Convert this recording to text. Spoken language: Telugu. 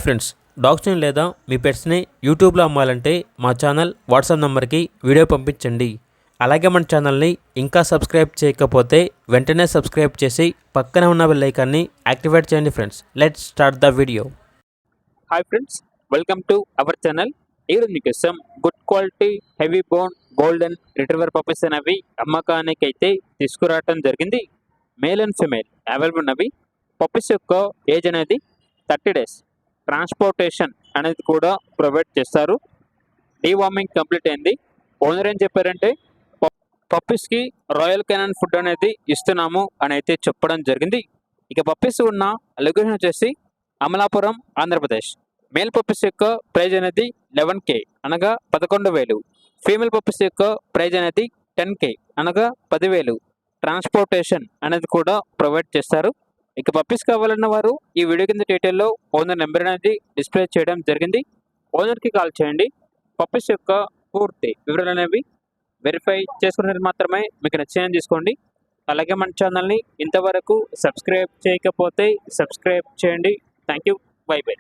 ఫ్రెండ్స్, డాగ్స్ని లేదా మీ పెట్స్ని యూట్యూబ్లో అమ్మాలంటే మా ఛానల్ వాట్సాప్ నెంబర్కి వీడియో పంపించండి. అలాగే మన ఛానల్ని ఇంకా సబ్స్క్రైబ్ చేయకపోతే వెంటనే సబ్స్క్రైబ్ చేసి పక్కనే ఉన్న బెల్ ఐకాన్ని యాక్టివేట్ చేయండి friends. Let's start the video. Hi friends, welcome to our channel. ఈరోజు మీకోసం good quality heavy bone golden retriever puppies అనేవి అమ్మకానికి అయితే తీసుకురావడం జరిగింది. మేల్ అండ్ ఫిమేల్ అవైలబుల్ ఉన్నవి. పప్పీస్ యొక్క ఏజ్ అనేది 30 days. ట్రాన్స్పోర్టేషన్ అనేది కూడా ప్రొవైడ్ చేస్తారు. డీవార్మింగ్ కంప్లీట్ అయింది. ఓనర్ ఏం చెప్పారంటే పప్పీస్కి రాయల్ కెనాన్ ఫుడ్ అనేది ఇస్తున్నాము అని అయితే చెప్పడం జరిగింది. ఇక పప్పీస్ ఉన్న లొకేషన్ వచ్చేసి అమలాపురం, ఆంధ్రప్రదేశ్. మేల్ పప్పీస్ యొక్క ప్రైజ్ అనేది 11K అనగా 11,000. ఫీమేల్ పప్పీస్ యొక్క ప్రైజ్ అనేది 10K అనగా 10,000. ట్రాన్స్పోర్టేషన్ అనేది కూడా ప్రొవైడ్ చేస్తారు. ఇక పప్పీస్ కావాలన్న వారు ఈ వీడియో కింద డీటెయిల్లో ఓనర్ నెంబర్ అనేది డిస్ప్లే చేయడం జరిగింది. ఓనర్కి కాల్ చేయండి. పప్పీస్ యొక్క పూర్తి వివరాలు అనేవి వెరిఫై చేసుకున్నది మాత్రమే మీకు నచ్చిన తీసుకోండి. అలాగే మన ఛానల్ని ఇంతవరకు సబ్స్క్రైబ్ చేయకపోతే సబ్స్క్రైబ్ చేయండి. Thank you. By by.